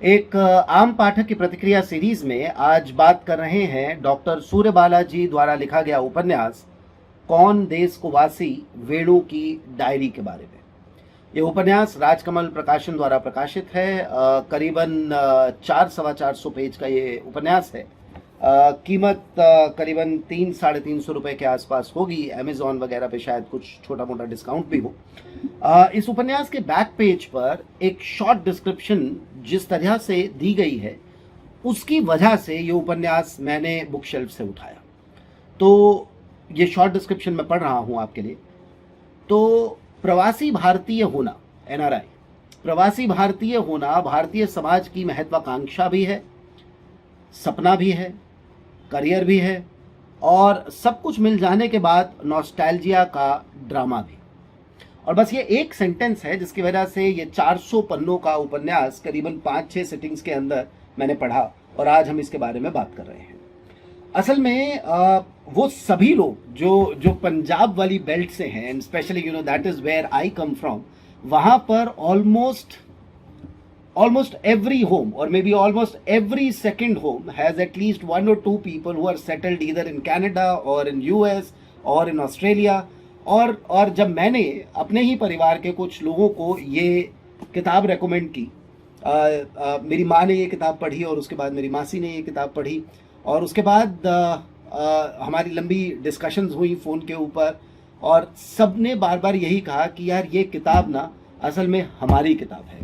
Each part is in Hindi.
एक आम पाठक की प्रतिक्रिया सीरीज में आज बात कर रहे हैं डॉक्टर सूर्यबाला जी द्वारा लिखा गया उपन्यास कौन देश को वासी वेणु की डायरी के बारे में। ये उपन्यास राजकमल प्रकाशन द्वारा प्रकाशित है। करीबन 400-450 पेज का ये उपन्यास है। कीमत करीबन 300-350 रुपए के आसपास होगी। अमेजॉन वगैरह पे शायद कुछ छोटा मोटा डिस्काउंट भी हो। इस उपन्यास के बैक पेज पर एक शॉर्ट डिस्क्रिप्शन जिस तरह से दी गई है उसकी वजह से ये उपन्यास मैंने बुक शेल्फ से उठाया। तो ये शॉर्ट डिस्क्रिप्शन मैं पढ़ रहा हूँ आपके लिए। तो प्रवासी भारतीय होना, एनआरआई, प्रवासी भारतीय होना भारतीय समाज की महत्वाकांक्षा भी है, सपना भी है, करियर भी है और सब कुछ मिल जाने के बाद नॉस्टैल्जिया का ड्रामा भी। और बस ये एक सेंटेंस है जिसकी वजह से ये 400 पन्नों का उपन्यास करीबन 5-6 सिटिंग्स के अंदर मैंने पढ़ा और आज हम इसके बारे में बात कर रहे हैं। असल में वो सभी लोग जो पंजाब वाली बेल्ट से हैं, and specially that is where I come from, वहां पर almost every home or maybe almost every second home has at least one or two people who are settled either in Canada or in US or in Australia। और जब मैंने अपने ही परिवार के कुछ लोगों को ये किताब रेकमेंड की, मेरी माँ ने ये किताब पढ़ी और उसके बाद मेरी मासी ने ये किताब पढ़ी और उसके बाद हमारी लंबी डिस्कशंस हुई फ़ोन के ऊपर और सब ने बार बार यही कहा कि यार ये किताब ना असल में हमारी किताब है।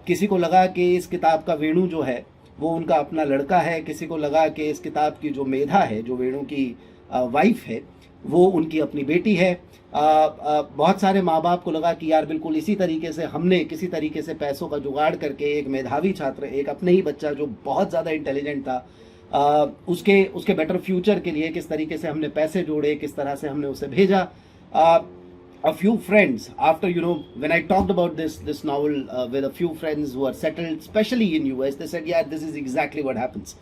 किसी को लगा कि इस किताब का वेणु जो है वो उनका अपना लड़का है, किसी को लगा कि इस किताब की जो मेधा है, जो वेणु की वाइफ है, वो उनकी अपनी बेटी है। बहुत सारे माँ बाप को लगा कि यार बिल्कुल इसी तरीके से हमने किसी तरीके से पैसों का जुगाड़ करके एक मेधावी छात्र, एक अपने ही बच्चा जो बहुत ज़्यादा इंटेलिजेंट था, उसके बेटर फ्यूचर के लिए किस तरीके से हमने पैसे जोड़े, किस तरह से हमने उसे भेजा। A few friends, after when I talked about this novel with a few friends who are settled especially in US, they said yeah, this is exactly what happens।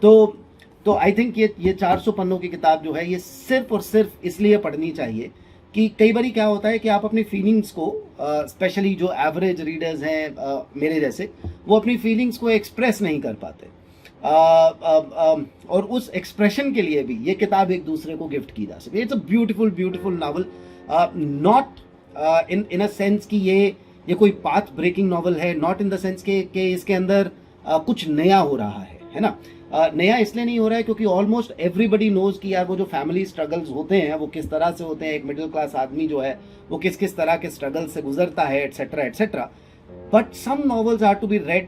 तो आई थिंक ये 400 पन्नों की किताब जो है ये सिर्फ और सिर्फ इसलिए पढ़नी चाहिए कि कई बार क्या होता है कि आप अपनी फीलिंग्स को, स्पेशली जो एवरेज रीडर्स हैं मेरे जैसे, वो अपनी फीलिंग्स को एक्सप्रेस नहीं कर पाते। और उस एक्सप्रेशन के लिए भी ये किताब एक दूसरे को गिफ्ट की जा सके। It's a beautiful novel, not in a sense कि ये कोई पाथ ब्रेकिंग नॉवल है, नॉट इन द सेंस कि इसके अंदर कुछ नया हो रहा है ना। नया इसलिए नहीं हो रहा है क्योंकि ऑलमोस्ट एवरीबडी नोज कि यार वो जो फैमिली स्ट्रगल्स होते हैं वो किस तरह से होते हैं, एक मिडिल क्लास आदमी जो है वो किस किस तरह के स्ट्रगल से गुजरता है, etcetera etcetera. But some novels are to be read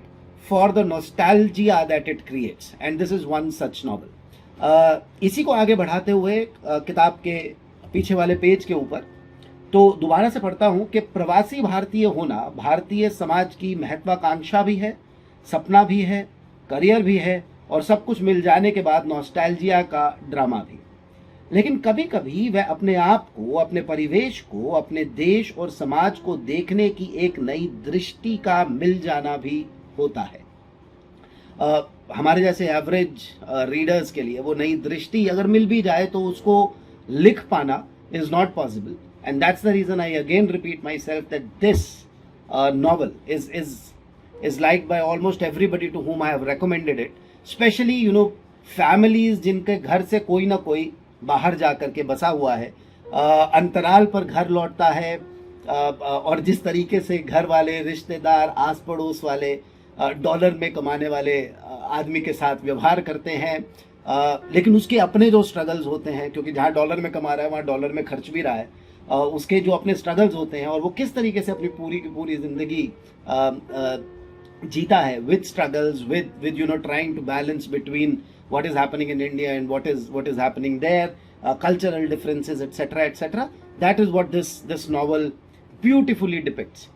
for the nostalgia that it creates and this is one such novel. इसी को आगे बढ़ाते हुए किताब के पीछे वाले पेज के ऊपर तो दोबारा से पढ़ता हूं कि प्रवासी भारतीय होना भारतीय समाज की महत्वाकांक्षा भी है, सपना भी है, करियर भी है और सब कुछ मिल जाने के बाद नॉस्टैल्जिया का ड्रामा भी। लेकिन कभी कभी वह अपने आप को, अपने परिवेश को, अपने देश और समाज को देखने की एक नई दृष्टि का मिल जाना भी होता है। हमारे जैसे एवरेज रीडर्स के लिए वो नई दृष्टि अगर मिल भी जाए तो उसको लिख पाना is not possible, and that's the reason I again repeat myself that this novel is liked by almost everybody to whom I have recommended it, especially families जिनके घर से कोई ना कोई बाहर जा कर के बसा हुआ है, अंतराल पर घर लौटता है और जिस तरीके से घर वाले, रिश्तेदार, आस पड़ोस वाले डॉलर में कमाने वाले आदमी के साथ व्यवहार करते हैं, लेकिन उसके अपने जो स्ट्रगल्स होते हैं, क्योंकि जहाँ डॉलर में कमा रहा है वहाँ डॉलर में खर्च भी रहा है, उसके जो अपने स्ट्रगल्स होते हैं और वो किस तरीके से अपनी पूरी की पूरी जिंदगी जीता है with struggles, with trying to balance between what is happening in India and what is happening there, cultural differences etcetera etcetera. That is what this novel beautifully depicts.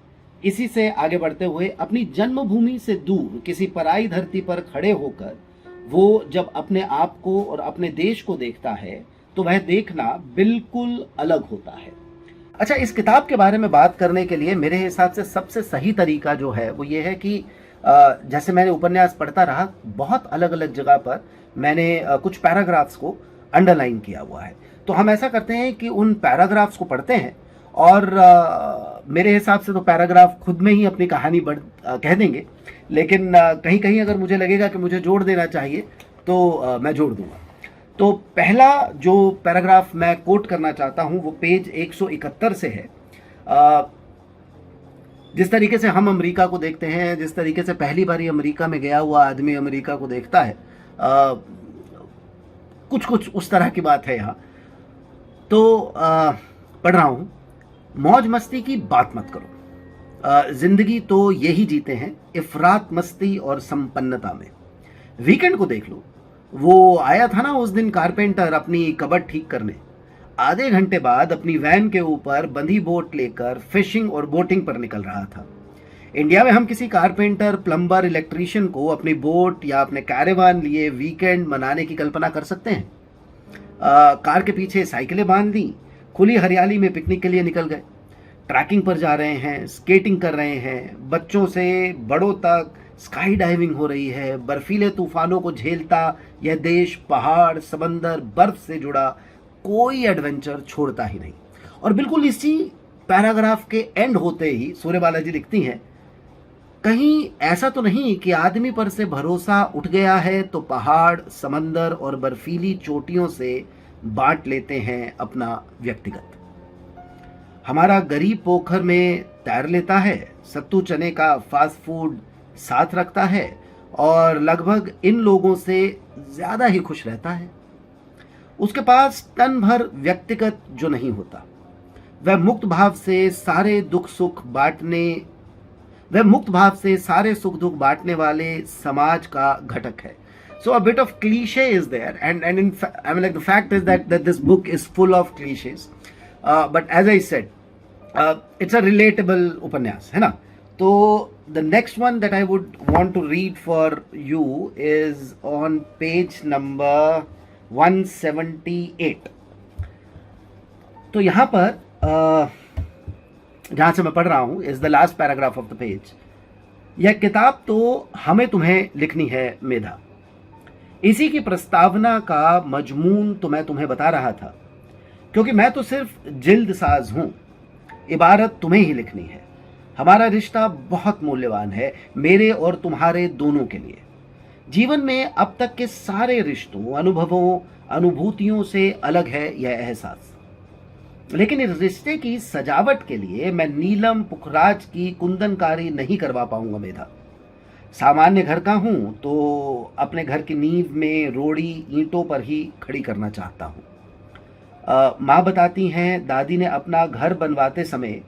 इसी से आगे बढ़ते हुए अपनी जन्मभूमि से दूर किसी पराई धरती पर खड़े होकर वो जब अपने आप को और अपने देश को देखता है तो वह देखना बिल्कुल अलग होता है। अच्छा, इस किताब के बारे में बात करने के लिए मेरे हिसाब से सबसे सही तरीका जो है वो ये है कि जैसे मैंने उपन्यास पढ़ता रहा, बहुत अलग अलग जगह पर मैंने कुछ पैराग्राफ्स को अंडरलाइन किया हुआ है। तो हम ऐसा करते हैं कि उन पैराग्राफ्स को पढ़ते हैं और मेरे हिसाब से तो पैराग्राफ खुद में ही अपनी कहानी कह देंगे, लेकिन कहीं कहीं अगर मुझे लगेगा कि मुझे जोड़ देना चाहिए तो मैं जोड़ दूंगा। तो पहला जो पैराग्राफ मैं कोट करना चाहता हूं वो पेज 171 से है। जिस तरीके से हम अमेरिका को देखते हैं, जिस तरीके से पहली बारी अमेरिका में गया हुआ आदमी अमेरिका को देखता है, कुछ कुछ उस तरह की बात है यहाँ। तो पढ़ रहा हूँ। मौज मस्ती की बात मत करो, जिंदगी तो यही जीते हैं इफरात मस्ती और संपन्नता में। वीकेंड को देख लो, वो आया था ना उस दिन कारपेंटर अपनी कबर्ड ठीक करने, आधे घंटे बाद अपनी वैन के ऊपर बंधी बोट लेकर फिशिंग और बोटिंग पर निकल रहा था। इंडिया में हम किसी कारपेंटर, प्लम्बर, इलेक्ट्रीशियन को अपनी बोट या अपने कैरेवान लिए वीकेंड मनाने की कल्पना कर सकते हैं? कार के पीछे साइकिलें बांध दी, खुली हरियाली में पिकनिक के लिए निकल गए, ट्रैकिंग पर जा रहे हैं, स्केटिंग कर रहे हैं, बच्चों से बड़ों तक स्काई डाइविंग हो रही है। बर्फीले तूफानों को झेलता यह देश पहाड़, समंदर, बर्फ से जुड़ा कोई एडवेंचर छोड़ता ही नहीं। और बिल्कुल इसी पैराग्राफ के एंड होते ही सूर्य बालाजी लिखती हैं, कहीं ऐसा तो नहीं कि आदमी पर से भरोसा उठ गया है तो पहाड़, समंदर और बर्फीली चोटियों से बांट लेते हैं अपना व्यक्तिगत। हमारा गरीब पोखर में तैर लेता है, सत्तू चने का फास्ट फूड साथ रखता है और लगभग इन लोगों से ज्यादा ही खुश रहता है। उसके पास टन भर व्यक्तिगत जो नहीं होता। वह मुक्त भाव से सारे सुख दुख बांटने वाले समाज का घटक है। So a bit of cliche is there, and I mean, like, the fact is that this book is full of cliches, but as I said, it's a relatable उपन्यास है ना। तो the next one that I would want to read for you is on page number 178. तो यहाँ पर जहाँ से मैं पढ़ रहा हूँ is the last paragraph of the page. यह किताब तो हमें तुम्हें लिखनी है मेधा, इसी की प्रस्तावना का मजमून तो मैं तुम्हें बता रहा था, क्योंकि मैं तो सिर्फ जिल्द साज हूं, इबारत तुम्हें ही लिखनी है। हमारा रिश्ता बहुत मूल्यवान है, मेरे और तुम्हारे दोनों के लिए। जीवन में अब तक के सारे रिश्तों, अनुभवों, अनुभूतियों से अलग है यह एहसास। लेकिन इस रिश्ते की सजावट के लिए मैं नीलम पुखराज की कुंदनकारी नहीं करवा पाऊंगा मेधा। सामान्य घर का हूं तो अपने घर की नींव में रोड़ी ईंटों पर ही खड़ी करना चाहता हूं। माँ बताती हैं, दादी ने अपना घर बनवाते समय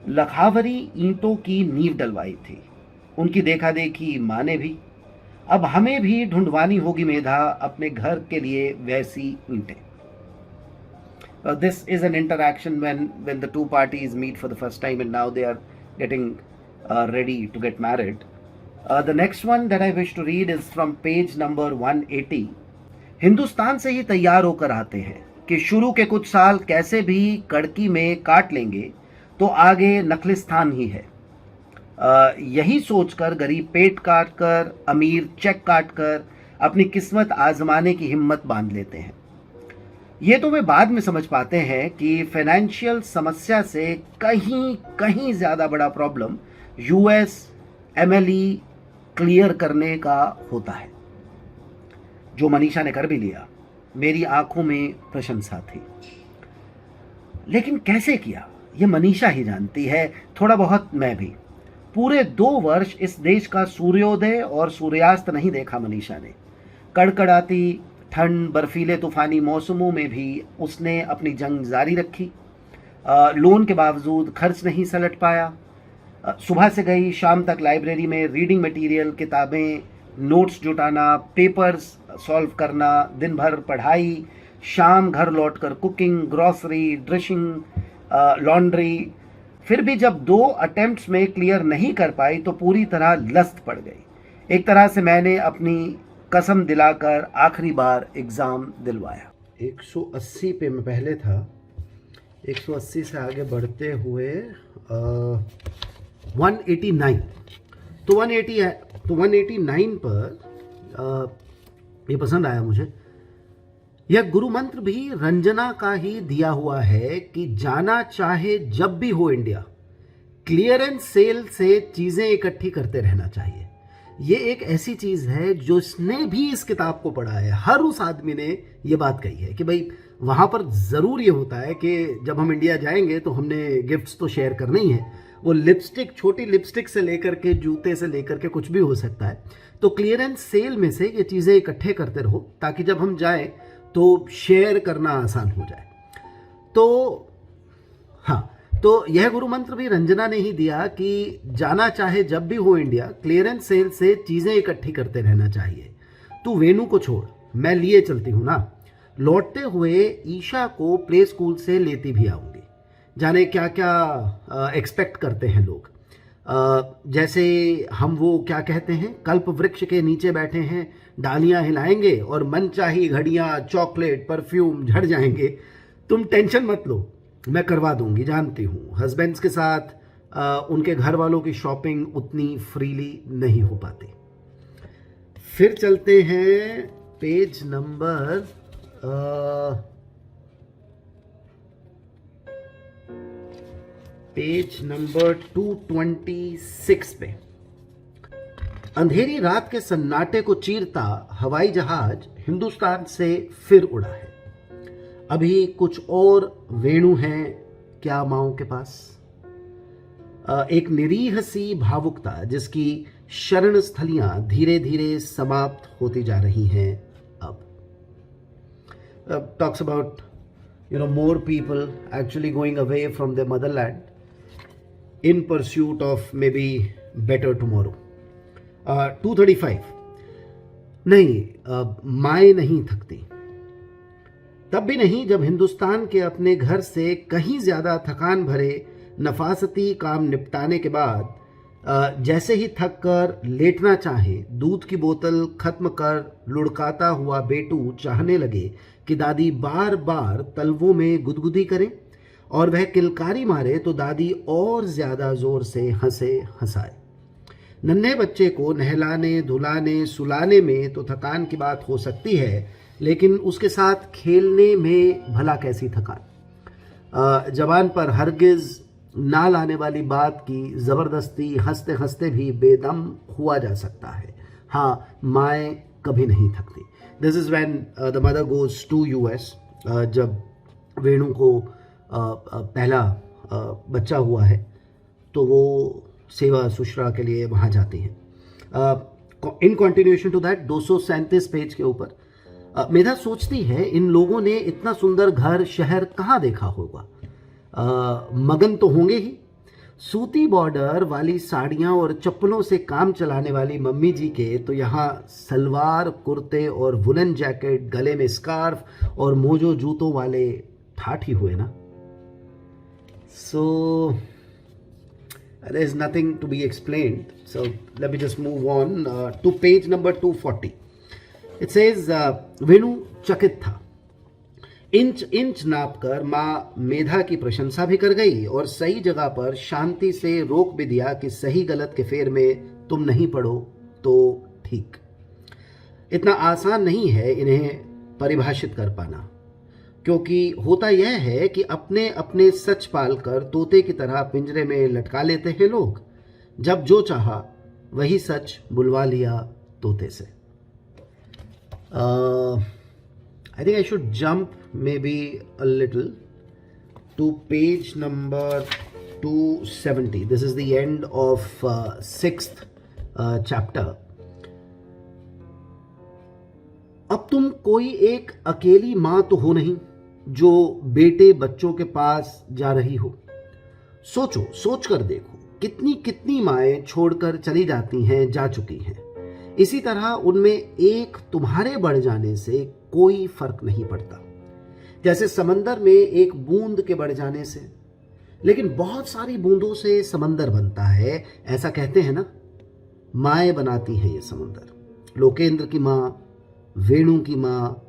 लखावरी ईंटों की नींव डलवाई थी। उनकी देखा देखी माँ ने भी। अब हमें भी ढूंढवानी होगी मेधा अपने घर के लिए वैसी ईंटें। This is an interaction when the two parties meet for the first time and now they are getting ready to get married. The next one that I wish to read is from page number 180. Hindustan से ही तैयार होकर आते हैं कि शुरू के कुछ साल कैसे भी कड़की में काट लेंगे तो आगे नखलिस्तान ही है। यही सोचकर गरीब पेट काट कर, अमीर चेक काट कर अपनी किस्मत आजमाने की हिम्मत बांध लेते हैं। ये तो वे बाद में समझ पाते हैं कि फाइनेंशियल समस्या से कहीं कहीं ज्यादा बड़ा प्रॉब्लम यूएस MLE क्लियर करने का होता है, जो मनीषा ने कर भी लिया। मेरी आंखों में प्रशंसा थी, लेकिन कैसे किया ये मनीषा ही जानती है, थोड़ा बहुत मैं भी। पूरे 2 वर्ष इस देश का सूर्योदय और सूर्यास्त नहीं देखा मनीषा ने। कड़कड़ाती ठंड, बर्फीले तूफानी मौसमों में भी उसने अपनी जंग जारी रखी। लोन के बावजूद खर्च नहीं सलट पाया। सुबह से गई शाम तक लाइब्रेरी में रीडिंग मटेरियल, किताबें, नोट्स जुटाना, पेपर्स सॉल्व करना, दिन भर पढ़ाई, शाम घर लौटकर कुकिंग, ग्रॉसरी, डिशिंग, लॉन्ड्री। फिर भी जब 2 अटेम्प्ट्स में क्लियर नहीं कर पाई तो पूरी तरह लस्त पड़ गई। एक तरह से मैंने अपनी कसम दिलाकर आखिरी बार एग्ज़ाम दिलवाया। 180 पे मैं पहले था, 180 से आगे बढ़ते हुए 189, तो 180 है, तो 189 पर ये पसंद आया मुझे। यह गुरु मंत्र भी रंजना का ही दिया हुआ है कि जाना चाहे जब भी हो इंडिया, क्लियरेंस सेल से चीजें इकट्ठी करते रहना चाहिए। ये एक ऐसी चीज है जिसने भी इस किताब को पढ़ा है, हर उस आदमी ने ये बात कही है कि भाई वहां पर जरूर ये होता है कि जब हम इंडिया जाएंगे तो हमने गिफ्ट्स तो शेयर करने ही है। वो लिपस्टिक, छोटी लिपस्टिक से लेकर के जूते से लेकर के कुछ भी हो सकता है। तो क्लियरेंस सेल में से ये चीजें इकट्ठे करते रहो ताकि जब हम जाएं तो शेयर करना आसान हो जाए। तो हाँ, तो यह गुरु मंत्र भी रंजना ने ही दिया कि जाना चाहे जब भी हो इंडिया, क्लियरेंस सेल से चीजें इकट्ठी करते रहना चाहिए। तू वेणु को छोड़, मैं लिए चलती हूं ना। लौटते हुए ईशा को प्ले स्कूल से लेती भी आऊंगी। जाने क्या क्या एक्सपेक्ट करते हैं लोग। जैसे हम वो क्या कहते हैं, कल्प वृक्ष के नीचे बैठे हैं, डालियां हिलाएंगे और मनचाही घड़ियां, चॉकलेट, परफ्यूम झड़ जाएंगे। तुम टेंशन मत लो, मैं करवा दूंगी, जानती हूँ। हस्बैंड्स के साथ उनके घर वालों की शॉपिंग उतनी फ्रीली नहीं हो पाती। फिर चलते हैं पेज नंबर पेज नंबर 226 पे। अंधेरी रात के सन्नाटे को चीरता हवाई जहाज हिंदुस्तान से फिर उड़ा है। अभी कुछ और वेणु हैं क्या माओं के पास? एक निरीह सी भावुकता जिसकी शरण स्थलियां धीरे धीरे समाप्त होती जा रही हैं। अब talks about more people actually going away from their motherland in pursuit of maybe better tomorrow. 235 नहीं, माएँ नहीं थकती, तब भी नहीं जब हिंदुस्तान के अपने घर से कहीं ज्यादा थकान भरे नफासती काम निपटाने के बाद जैसे ही थक कर लेटना चाहे, दूध की बोतल खत्म कर लुढ़काता हुआ बेटू चाहने लगे कि दादी बार बार तलवों में गुदगुदी करें और वह किलकारी मारे तो दादी और ज्यादा जोर से हंसाए। नन्हे बच्चे को नहलाने, धुलाने, सुलाने में तो थकान की बात हो सकती है, लेकिन उसके साथ खेलने में भला कैसी थकान। जबान पर हरगिज ना लाने वाली बात की जबरदस्ती हंसते हंसते भी बेदम हुआ जा सकता है। हाँ, माएँ कभी नहीं थकती। This is when the mother goes to US. जब वेणु को पहला बच्चा हुआ है तो वो सेवा सुश्रा के लिए वहाँ जाती हैं। In continuation to that 237 page के ऊपर मेधा सोचती है, इन लोगों ने इतना सुंदर घर शहर कहाँ देखा होगा। मगन तो होंगे ही। सूती बॉर्डर वाली साड़ियाँ और चप्पलों से काम चलाने वाली मम्मी जी के तो यहाँ सलवार, कुर्ते और वुलन जैकेट, गले में स्कार्फ और मोजो जूतों वाले ठाठ ही हुए ना। So there is nothing to be explained. So let me just move on to page number 240. It says वेणु चकित था। इंच इंच नाप कर माँ मेधा की प्रशंसा भी कर गई और सही जगह पर शांति से रोक भी दिया कि सही गलत के फेर में तुम नहीं पड़ो तो ठीक। इतना आसान नहीं है इन्हें परिभाषित कर पाना, क्योंकि होता यह है कि अपने अपने सच पाल कर तोते की तरह पिंजरे में लटका लेते हैं लोग। जब जो चाहा वही सच बुलवा लिया तोते से। I think I should jump maybe a little to page number 270. This is the end of 6th chapter. अब तुम कोई एक अकेली माँ तो हो नहीं जो बेटे बच्चों के पास जा रही हो। सोचो, सोच कर देखो, कितनी कितनी माएँ छोड़कर चली जाती हैं, जा चुकी हैं। इसी तरह उनमें एक तुम्हारे बढ़ जाने से कोई फर्क नहीं पड़ता, जैसे समंदर में एक बूंद के बढ़ जाने से। लेकिन बहुत सारी बूंदों से समंदर बनता है, ऐसा कहते हैं ना। माएँ बनाती हैं ये समंदर। लोकेंद्र की माँ, वेणु की माँ,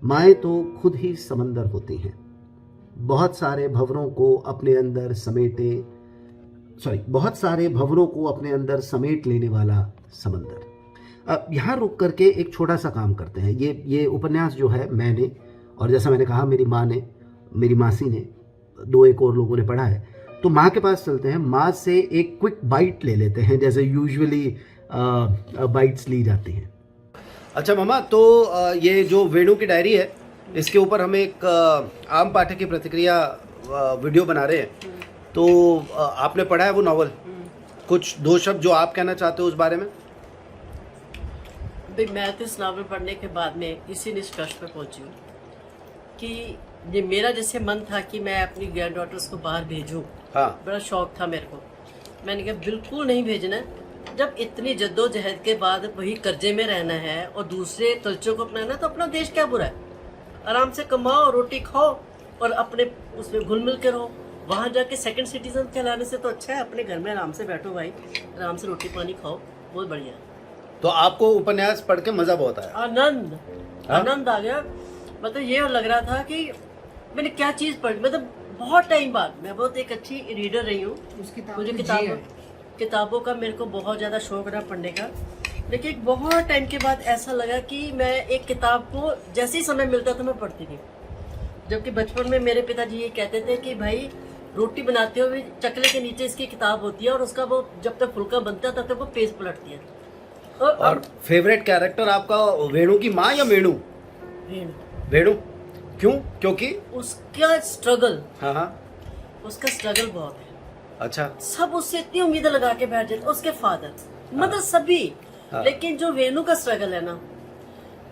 माएँ तो खुद ही समंदर होती हैं। बहुत सारे भंवरों को अपने अंदर समेट लेने वाला समंदर। अब यहाँ रुक करके एक छोटा सा काम करते हैं। ये उपन्यास जो है मैंने और जैसा मैंने कहा मेरी माँ ने, मेरी मासी ने, 2 एक और लोगों ने पढ़ा है। तो माँ के पास चलते हैं, माँ से एक क्विक बाइट ले लेते हैं जैसे यूजुअली बाइट्स ली जाती हैं। अच्छा मामा, तो ये जो वेणु की डायरी है इसके ऊपर हम एक आम पाठक की प्रतिक्रिया वीडियो बना रहे हैं। तो आपने पढ़ा है वो नॉवल, कुछ 2 शब्द जो आप कहना चाहते हो उस बारे में? भाई मैं तो इस नावल पढ़ने के बाद में इसी निष्कर्ष पर पहुंची हूँ कि ये मेरा जैसे मन था कि मैं अपनी ग्रैंड डॉटर्स को बाहर भेजूं। हाँ। बड़ा शौक था मेरे को। मैंने कहा बिल्कुल नहीं भेजना है। जब इतनी जद्दोजहद के बाद वही कर्जे में रहना है और दूसरे कल्चर को अपनाना है तो अपना देश क्या बुरा है। आराम से कमाओ, रोटी खाओ और अपने उसमें घुल मिल के रहो। वहाँ जाके सेकंड सिटीजन कहलाने से तो अच्छा है अपने घर में आराम से बैठो भाई, आराम से रोटी पानी खाओ, बहुत बढ़िया। तो आपको उपन्यास पढ़ के मजा बहुत आया? आनंद आ गया। मतलब ये लग रहा था कि मैंने क्या चीज़ पढ़ी। मतलब बहुत टाइम बाद मैं बहुत एक अच्छी रीडर रही हूँ। मुझे किताबों का मेरे को बहुत ज़्यादा शौक रहा पढ़ने का, लेकिन बहुत टाइम के बाद ऐसा लगा कि मैं एक किताब को जैसे ही समय मिलता था मैं पढ़ती थी। जबकि बचपन में मेरे पिताजी ये कहते थे कि भाई रोटी बनाते हुए चकले के नीचे इसकी किताब होती है और उसका वो जब तक फुल्का बनता है तब तक वो पेज पलटती है। और फेवरेट कैरेक्टर आपका वेणु की माँ या वेणु? वेणु क्यों? क्योंकि उसका स्ट्रगल। हाँ, उसका स्ट्रगल बहुत है। अच्छा। सब उससे इतनी उम्मीदें लगा के बैठ जाते, उसके फादर मतलब सभी। लेकिन जो वेणु का स्ट्रगल है ना,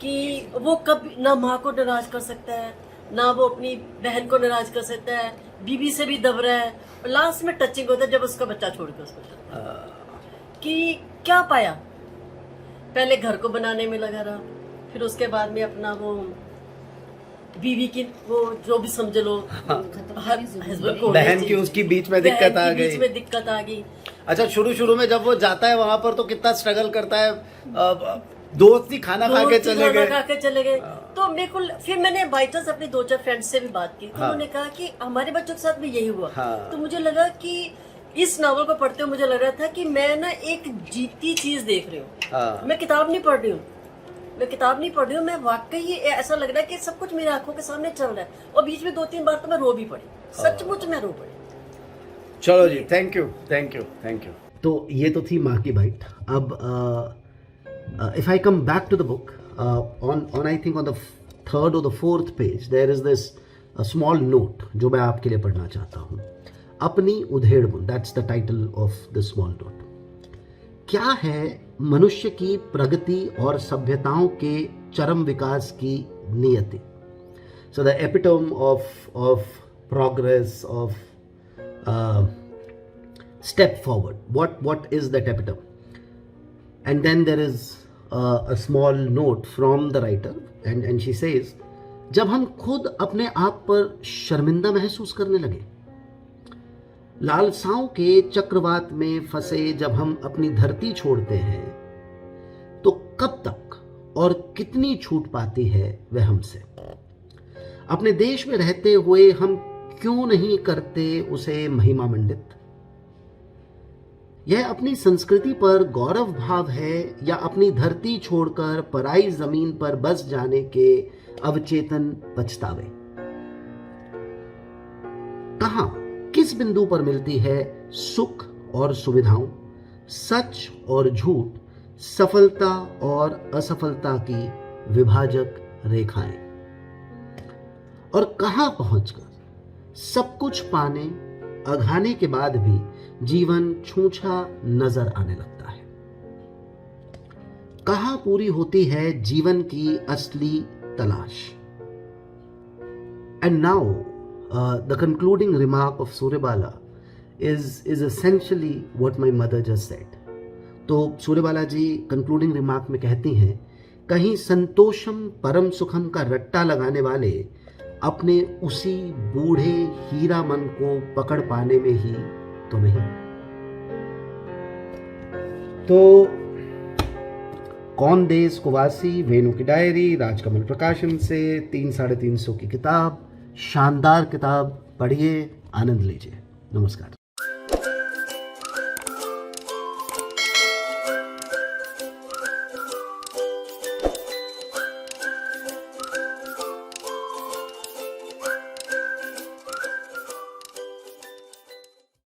कि वो कभी ना माँ को नाराज कर सकता है, ना वो अपनी बहन को नाराज कर सकता है, बीबी से भी दब रहा है। लास्ट में टचिंग होता है जब उसका बच्चा छोड़ के उसको चलता है कि क्या पाया। पहले घर को बनाने में लगा रहा, फिर उसके बाद में अपना वो बीवी की वो जो भी समझ लो, हस्बैंड को, बहन की उसकी बीच में दिक्कत आ गई। बीच में दिक्कत आ गई। अच्छा, शुरू में जब वो जाता है वहां पर तो कितना स्ट्रगल करता है। दोस्त ही खाना खा के चले गए। तो मेरे को फिर मैंने बाई चांस अपने 2-4 फ्रेंड्स से भी बात की। तो उन्होंने कहा कि हमारे बच्चों के साथ भी यही हुआ। तो मुझे लगा कि इस नावल को पढ़ते हुए मुझे लग रहा था कि मैं ना एक जीती चीज देख रही हूँ। मैं किताब नहीं पढ़ रही हूँ, मैं वाकई ऐसा लग रहा है कि सब कुछ मेरी आंखों के सामने चल रहा है। और बीच में 2-3 बार तो मैं रो भी पड़ी, सचमुच में रो पड़ी। चलो जी, थैंक यू। तो ये तो थी माँ की बाइट। अब if I come back to the book, on I think on the 3rd or the 4th page there is this a small note जो मैं आपके लिए पढ़ना चाहता हूँ। अपनी उधेड़ बुन, that's the title of this small note। क्या है मनुष्य की प्रगति और सभ्यताओं के चरम विकास की नियति? So the epitome of progress, of step forward. What is that epitome? And then there is a small note from the writer and she says, जब हम खुद अपने आप पर शर्मिंदा महसूस करने लगे, लालसाओं के चक्रवात में फंसे जब हम अपनी धरती छोड़ते हैं, तो कब तक और कितनी छूट पाती है वह हमसे? अपने देश में रहते हुए हम क्यों नहीं करते उसे महिमा मंडित? यह अपनी संस्कृति पर गौरव भाव है या अपनी धरती छोड़कर पराई जमीन पर बस जाने के अवचेतन पछतावे? कहां, किस बिंदु पर मिलती है सुख और सुविधाओं, सच और झूठ, सफलता और असफलता की विभाजक रेखाएं? और कहां पहुंचकर सब कुछ पाने अघाने के बाद भी जीवन छूछा नजर आने लगता है? कहां पूरी होती है जीवन की असली तलाश? And now the concluding remark of Suryabala is essentially what my mother just said। तो सूर्यबाला जी कंक्लूडिंग रिमार्क में कहती हैं, कहीं संतोषम परम सुखम का रट्टा लगाने वाले अपने उसी बूढ़े हीरा मन को पकड़ पाने में ही तो नहीं। तो कौन देश को वासी, वेणु की डायरी, राजकमल प्रकाशन से 300-350 की किताब, शानदार किताब, पढ़िए, आनंद लीजिए। नमस्कार।